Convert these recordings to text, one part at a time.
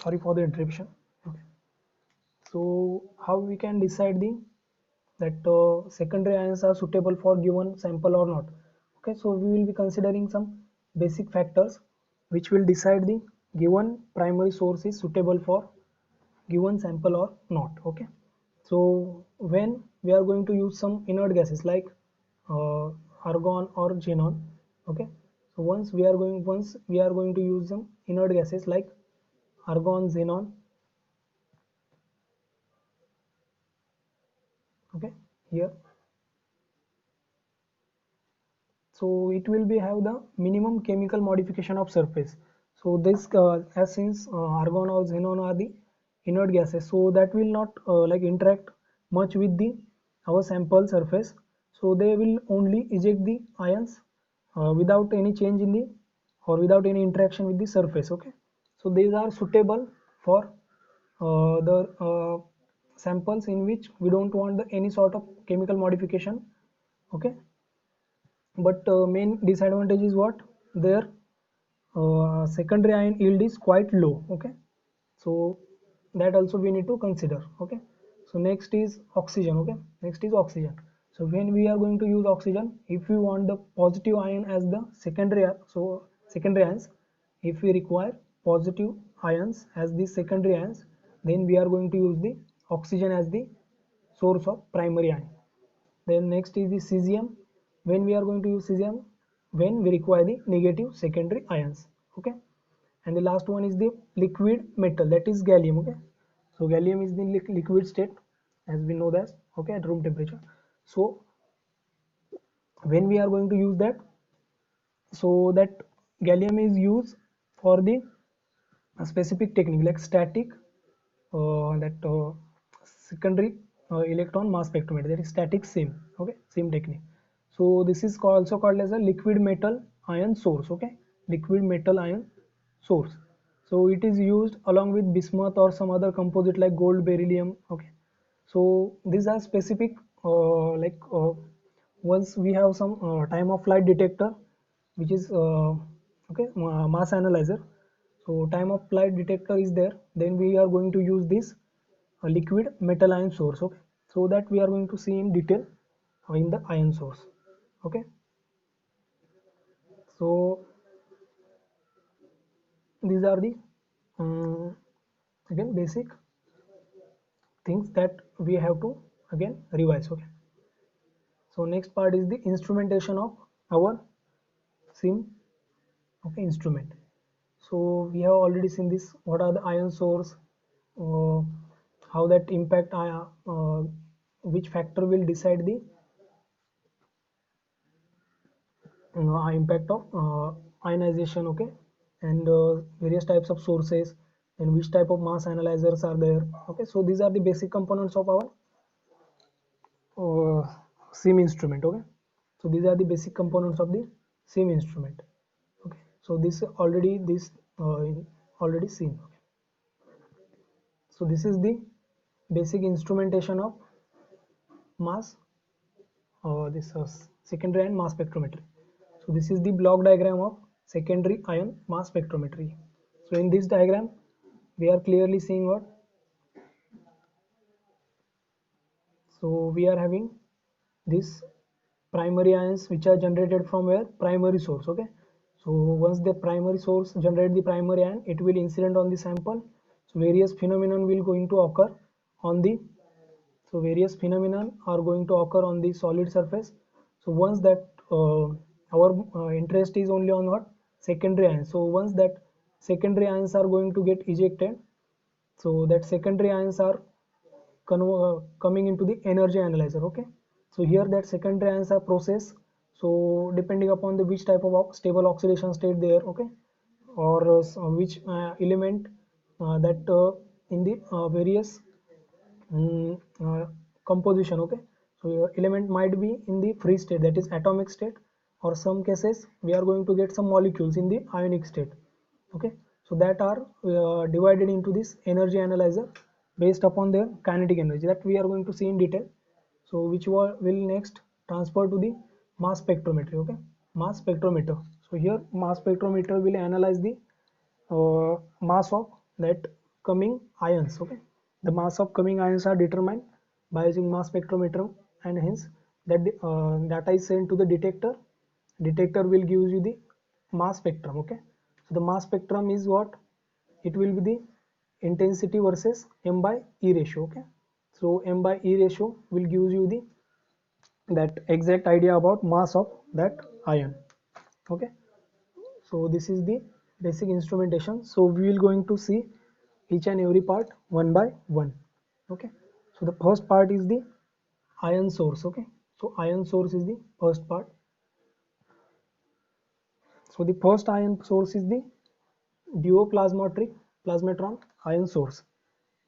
Sorry for the interruption. Okay. So how we can decide the that secondary ions are suitable for given sample or not? Okay, so we will be considering some basic factors which will decide the given primary source is suitable for given sample or not. Okay, so when we are going to use some inert gases like uh, argon or xenon. Okay, so once we are going to use some inert gases like argon, xenon. Okay, here, so it will be have the minimum chemical modification of surface. So this as since argon or xenon are the inert gases, so that will not like interact much with the our sample surface, so they will only eject the ions without any change in the or without any interaction with the surface. Okay, so these are suitable for the samples in which we don't want any sort of chemical modification. Okay, but main disadvantage is what their secondary ion yield is quite low. Okay, so that also we need to consider. Okay, so next is oxygen. Okay, next is oxygen. So when we are going to use oxygen, if we want the positive ion as the secondary, so secondary ions, if we require positive ions as the secondary ions, then we are going to use the oxygen as the source of primary ion. Then next is the cesium. When we are going to use cesium, when we require the negative secondary ions. Okay, and the last one is the liquid metal, that is gallium. Okay, so gallium is the liquid state, as we know that. Okay, at room temperature. So when we are going to use that, so that gallium is used for the specific technique like static that secondary electron mass spectrometer, that is static SIM. Okay, SIM technique. So this is also called as a liquid metal ion source. Okay, liquid metal ion source. So it is used along with bismuth or some other composite like gold, beryllium. Okay, so these are specific once we have some time of flight detector, which is okay, mass analyzer. So time of flight detector is there, then we are going to use this liquid metal ion source. Okay, so that we are going to see in detail in the ion source. Okay, so these are the um, again basic things that we have to again revise. Okay, so next part is the instrumentation of our SIM. Okay, instrument. So we have already seen this, what are the ion source, uh, how that impact which factor will decide the impact of ionization. Okay, and various types of sources and which type of mass analyzers are there. Okay, so these are the basic components of our uh, SIM instrument. Okay, so these are the basic components of the SIM instrument. Okay, so this already seen. Okay. So this is the basic instrumentation of mass this secondary ion mass spectrometry. So this is the block diagram of secondary ion mass spectrometry. So in this diagram we are clearly seeing what, so we are having this primary ions which are generated from where, primary source. Okay, so once the primary source generate the primary ion, it will incident on the sample. So various phenomenon will going to occur on the, so various phenomena are going to occur on the solid surface. So once that our interest is only on what, secondary ions. So once that secondary ions are going to get ejected, so that secondary ions are coming into the energy analyzer. Okay, so here that secondary ions are processed, so depending upon the which type of stable oxidation state there. Okay, or which element that in the various mm, uh, composition. Okay, so your element might be in the free state, that is atomic state, or some cases we are going to get some molecules in the ionic state. Okay, so that are divided into this energy analyzer based upon their kinetic energy, that we are going to see in detail. So which will next transfer to the mass spectrometry. Okay, mass spectrometer. So here mass spectrometer will analyze the mass of that coming ions. Okay, the mass of coming ions are determined by using mass spectrometer, and hence that data is sent to the detector. Detector will give you the mass spectrum. Okay, so the mass spectrum is what? It will be the intensity versus m by e ratio. Okay, so m by e ratio will give you the that exact idea about mass of that ion. Okay, so this is the basic instrumentation. So we will going to see each and every part one by one. Okay, so the first part is the ion source. Okay, so ion source is the first part. So the first ion source is the duoplasmatic plasmatron ion source.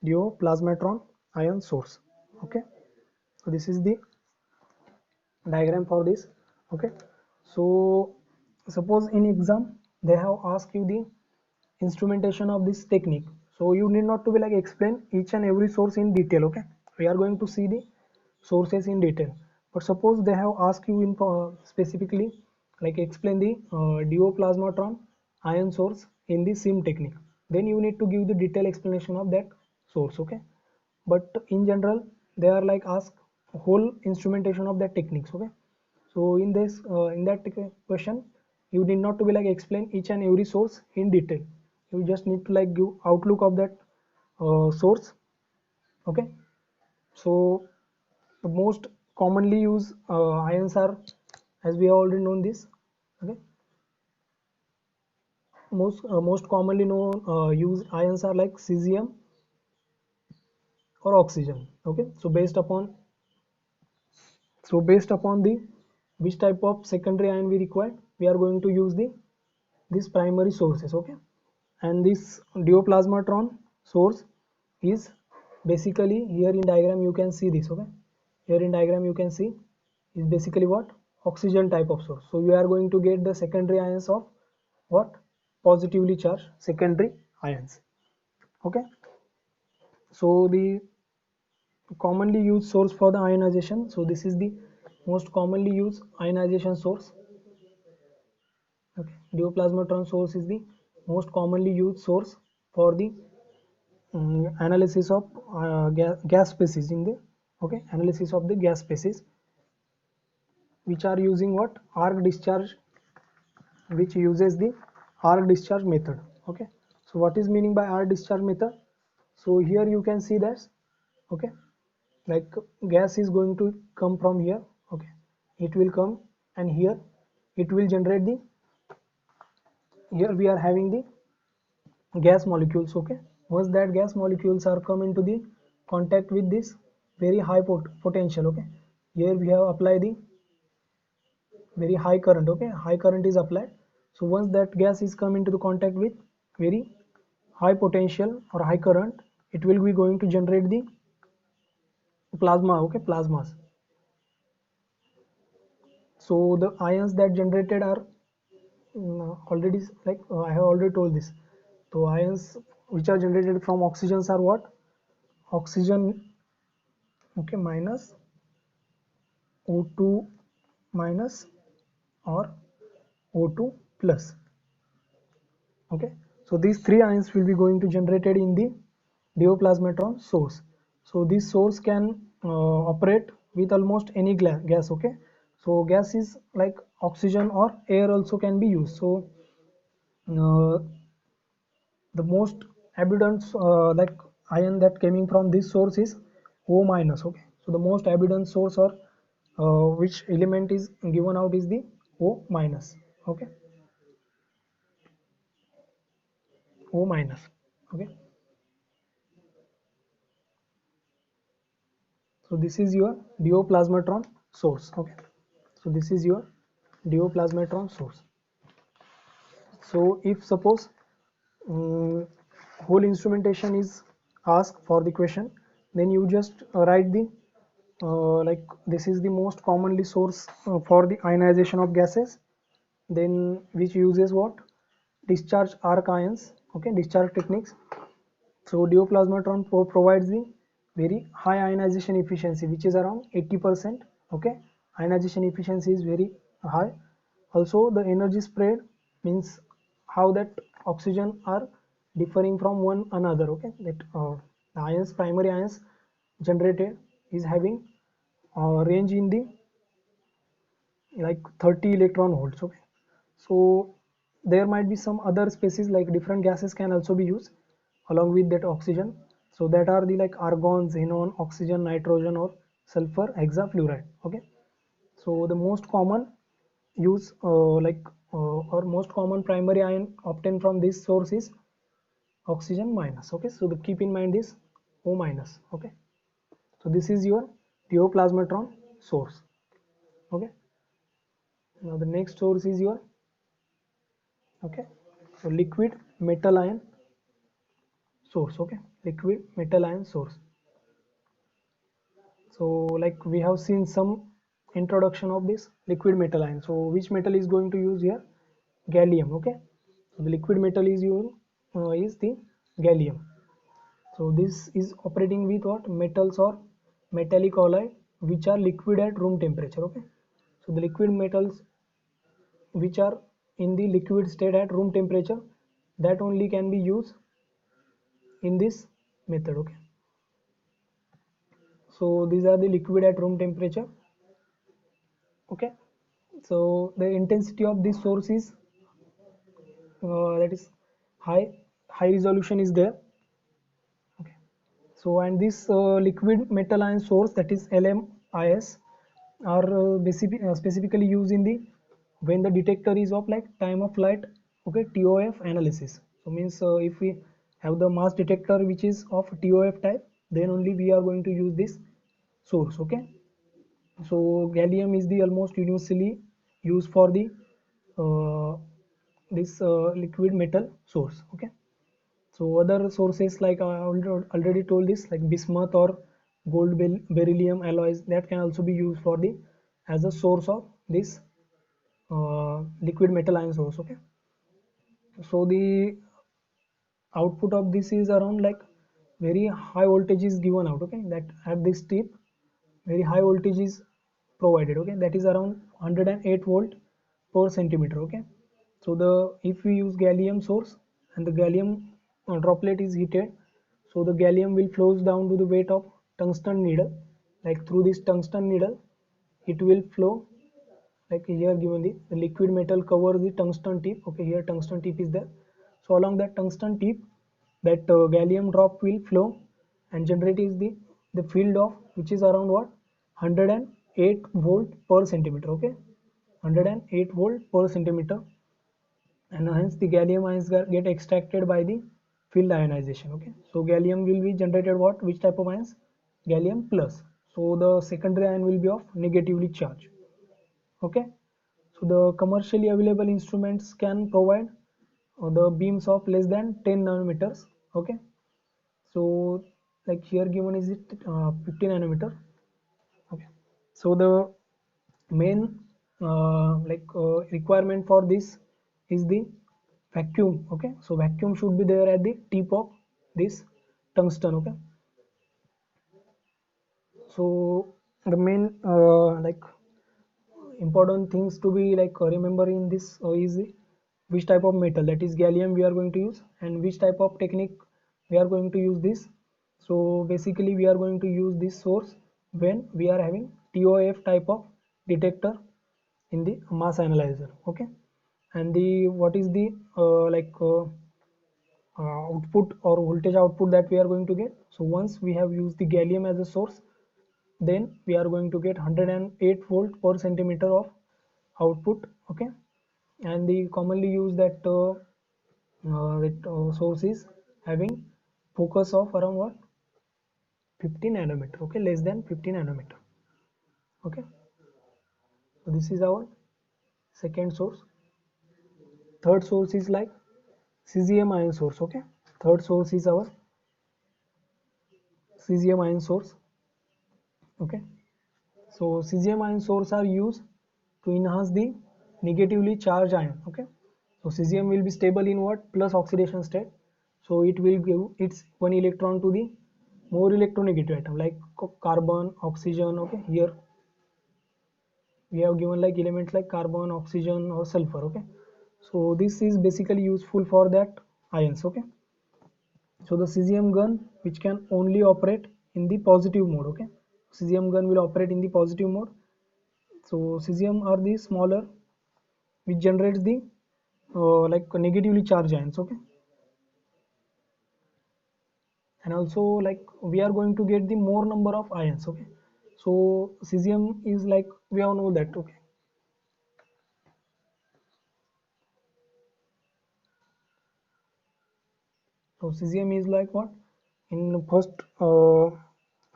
Duoplasmatron ion source. Okay, so this is the diagram for this. Okay, so suppose in exam they have asked you the instrumentation of this technique, so you need not to be like explain each and every source in detail. Okay, we are going to see the sources in detail, but suppose they have asked you in specifically like explain the duoplasmatron ion source in the sim technique, then you need to give the detailed explanation of that source. Okay, but in general they are like ask whole instrumentation of that techniques. Okay, so in this in that question you need not to be like explain each and every source in detail, you just need to like give outlook of that source. Okay, so the most commonly used ions are, as we have already known this. Okay, most commonly known used ions are like cesium or oxygen. Okay, so based upon the which type of secondary ion we require, we are going to use the these primary sources. Okay, and this duoplasmatron source is basically here in diagram you can see this. Okay, here in diagram you can see is basically what? Oxygen type of source. So we are going to get the secondary ions of what? Positively charged secondary ions. Okay, so the commonly used source for the ionization, so this is the most commonly used ionization source. Okay, duoplasmatron source is the most commonly used source for the analysis of gas species in the, okay, analysis of the gas species, which are using what? Arc discharge, which uses the arc discharge method. Okay, so what is meaning by arc discharge method? So here you can see that, okay, like gas is going to come from here. Okay, it will come, and here it will generate the, here we are having the gas molecules. Okay, once that gas molecules are come into the contact with this very high potential. Okay, here we have applied the very high current. Okay, high current is applied. So once that gas is come into the contact with very high potential or high current, it will be going to generate the plasma. Okay, plasmas. So the ions that generated are already like I have already told this. So ions which are generated from oxygens are what? Oxygen, okay, minus, O2 minus, or O2 plus. Okay, so these three ions will be going to generated in the duoplasmatron source. So this source can operate with almost any gas. Okay, so gas is like oxygen or air also can be used. So uh, the most abundant like ion that coming from this source is O minus. Okay, so the most abundant source or which element is given out is the O minus. Okay, O minus. Okay, so this is your duoplasmatron source. Okay, so this is your duoplasmatron source. So if suppose um, whole instrumentation is asked for the question, then you just write the like this is the most commonly source for the ionization of gases, then which uses what? Discharge arc ions. Okay, discharge techniques. So duoplasmatron provides the very high ionization efficiency, which is around 80%. Okay, ionization efficiency is very high. Also the energy spread means how that oxygen are differing from one another. Okay, that the ions, primary ions generated is having range in the like 30 electron volts. Okay, so there might be some other species, like different gases can also be used along with that oxygen. So that are the like argon, xenon, oxygen, nitrogen, or sulfur hexafluoride. Okay, so the most common use or most common primary ion obtained from this source is oxygen minus. Okay, so the keep in mind this O minus. Okay, so this is your pure plasmatron source. Okay, now the next source is your, okay, so liquid metal ion source. Okay, liquid metal ion source. So like we have seen some introduction of this liquid metal ion. So which metal is going to use here? Gallium. Okay, so the liquid metal is your is the gallium. So this is operating with what? Metals or metallic alloy which are liquid at room temperature. Okay, so the liquid metals which are in the liquid state at room temperature, that only can be used in this method. Okay, so these are the liquid at room temperature. Okay, so the intensity of this source is that is high resolution is there. Okay, so and this liquid metal ion source, that is LMIS, are specifically used in the when the detector is of like time of flight. Okay, TOF analysis. So means if we have the mass detector which is of TOF type, then only we are going to use this source. Okay, so gallium is the almost universally used for the uh, this liquid metal source. Okay, so other sources like I already told this, like bismuth or gold beryllium alloys, that can also be used for the as a source of this liquid metal ion source. Okay, so the output of this is around like very high voltage is given out. Okay, that at this tip very high voltage is provided. Okay, that is around 108 volt per centimeter. Okay, so the if we use gallium source and the gallium droplet is heated, so the gallium will flows down to the weight of tungsten needle. Like through this tungsten needle it will flow, like here given the liquid metal cover the tungsten tip. Okay, here tungsten tip is there. So along that tungsten tip, that gallium drop will flow and generate is the field of which is around what, 108 volt per centimeter. Okay, 108 volt per centimeter, and hence the gallium ions get extracted by the field ionization. Okay, so gallium will be generated what, which type of ions? Gallium plus. So the secondary ion will be of negatively charged. Okay, so the commercially available instruments can provide the beams of less than 10 nanometers. Okay, so like here given is it 50 nanometer. Okay, so the main requirement for this is the vacuum. Okay, so vacuum should be there at the tip of this tungsten. Okay, so the main important things to be like remember in this is which type of metal, that is gallium, we are going to use, and which type of technique we are going to use this. So basically we are going to use this source when we are having TOF type of detector in the mass analyzer. Okay, and the what is the output or voltage output that we are going to get. So once we have used the gallium as a source, then we are going to get 108 volt per centimeter of output. Okay, and the commonly used that source is having focus of around what, 50 nanometer. Okay, less than 50 nanometer. Okay, so this is our second source. Third source is like cesium ion source. Okay, third source is our cesium ion source. Okay, so cesium ion source are used to enhance the negatively charged ion. Okay, so cesium will be stable in what, plus oxidation state, so it will give its one electron to the more electronegative atom like carbon, oxygen. Okay, here we have given like elements like carbon, oxygen, or sulfur. Okay, so this is basically useful for that ions. Okay, So the cesium gun which can only operate in the positive mode. Okay, cesium gun will operate in the positive mode. So cesium are the smaller which generates the like negatively charged ions. Okay, and also like we are going to get the more number of ions. Okay, so cesium is like we all know that. Okay, so cesium is like what in the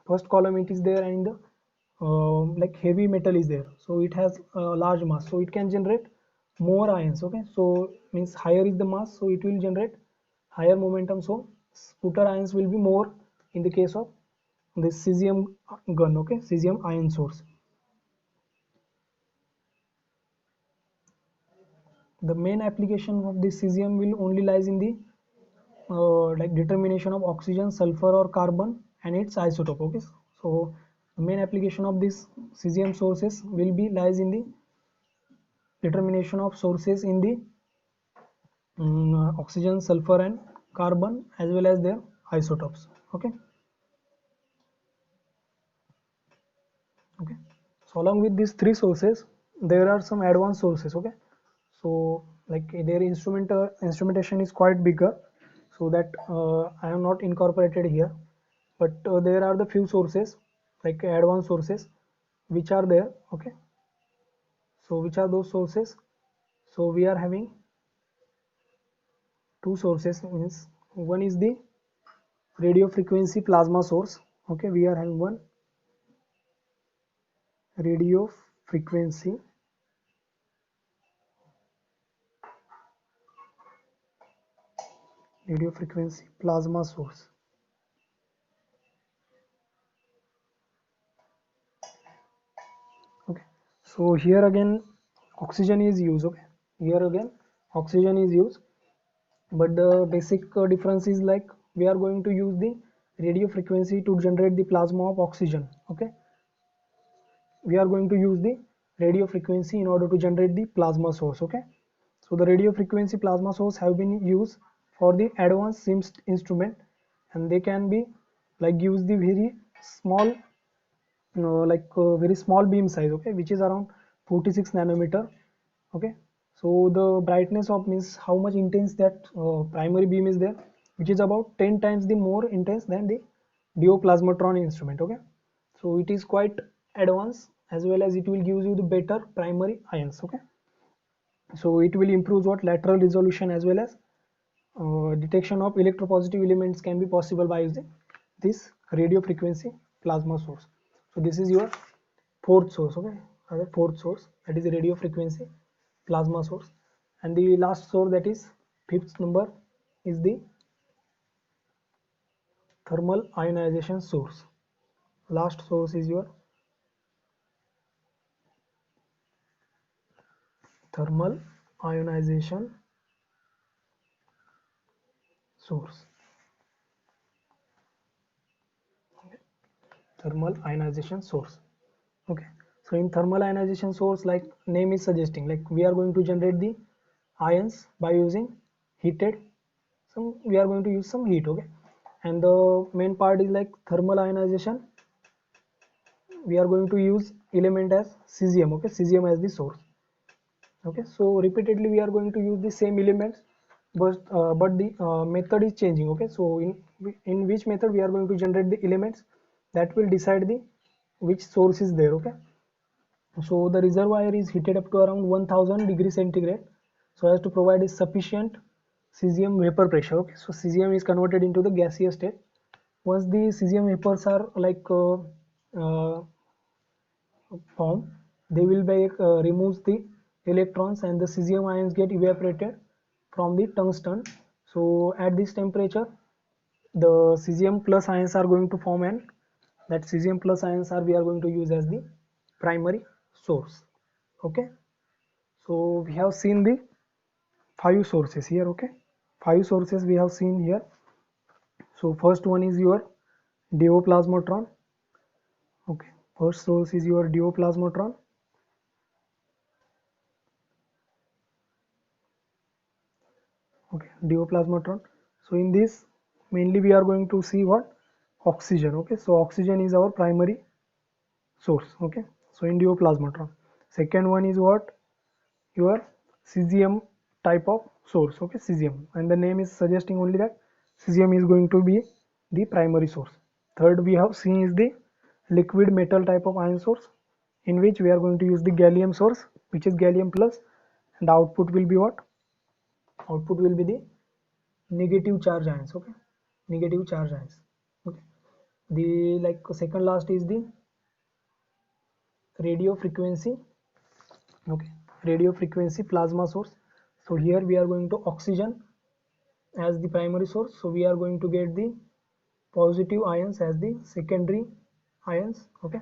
first column it is there, and the like heavy metal is there, so it has a large mass, so it can generate more ions. Okay, so means higher is the mass, so it will generate higher momentum, so scooter ions will be more in the case of this cesium gun. Okay, cesium ion source. The main application of this cesium will only lies in the like determination of oxygen, sulfur or carbon and its isotope. Okay, so the main application of this cesium sources will be lies in the determination of sources in the oxygen, sulfur and carbon as well as their isotopes. Okay, okay, so along with these three sources there are some advanced sources. Okay, so like their instrumentation is quite bigger, so that I am not incorporated here, but there are the few sources like advanced sources which are there. Okay, so which are those sources? So we are having two sources, means one is the radio frequency plasma source. Okay, we are having one radio frequency plasma source. Okay, so here again oxygen is used. Okay, here again oxygen is used, but the basic difference is like we are going to use the radio frequency to generate the plasma of oxygen. Okay, we are going to use the radio frequency in order to generate the plasma source. Okay, so the radio frequency plasma source have been used for the advanced SIMS instrument, and they can be like use the very small very small beam size. Okay, which is around 46 nanometer. Okay, so the brightness of means how much intense that primary beam is there, which is about 10 times the more intense than the dioplasmatron instrument. Okay, so it is quite advanced as well as it will give you the better primary ions. Okay, so it will improve what lateral resolution as well as detection of electropositive elements can be possible by using this radio frequency plasma source. So this is your fourth source. Okay, the fourth source, that is the radio frequency plasma source. And the last source, that is fifth number, is the thermal ionization source. Last source is your thermal ionization source. Thermal ionization source. Okay, so in thermal ionization source, like name is suggesting, like we are going to generate the ions by using heated, some we are going to use some heat. Okay, and the main part is like thermal ionization, we are going to use element as cesium. Okay, cesium as the source. Okay, so repeatedly we are going to use the same elements, but the method is changing. Okay, so in which method we are going to generate the elements, that will decide the which source is there. Okay, so the reservoir is heated up to around 1000 degrees centigrade so as to provide a sufficient cesium vapor pressure. Okay, so cesium is converted into the gaseous state. Once the cesium vapors are like formed, they will be removes the electrons and the cesium ions get evaporated from the tungsten. So at this temperature the cesium plus ions are going to form, and that cesium plus ions are we are going to use as the primary source. Okay, so we have seen the five sources here. Okay, five sources we have seen here. So first one is your dioplasmatron. Okay, first source is your dioplasmatron. Okay, dioplasmatron. So in this mainly we are going to see what? Oxygen. Okay, so oxygen is our primary source. Okay, so indioplasmatron. Second one is what? Your cesium type of source. Okay, cesium, and the name is suggesting only that cesium is going to be the primary source. Third we have seen is the liquid metal type of ion source, in which we are going to use the gallium source, which is gallium plus, and the output will be what? Output will be the negative charge ions. Okay, negative charge ions. Okay, the like second last is the radio frequency. Okay, radio frequency plasma source. So here we are going to oxygen as the primary source, so we are going to get the positive ions as the secondary ions. Okay,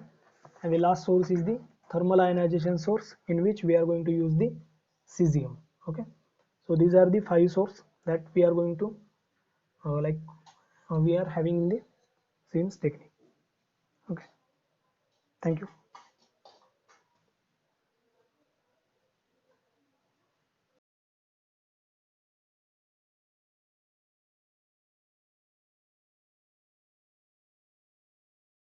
and the last source is the thermal ionization source, in which we are going to use the cesium. Okay, so these are the 5 sources that we are going to we are having in the SIMS technique. Okay, thank you.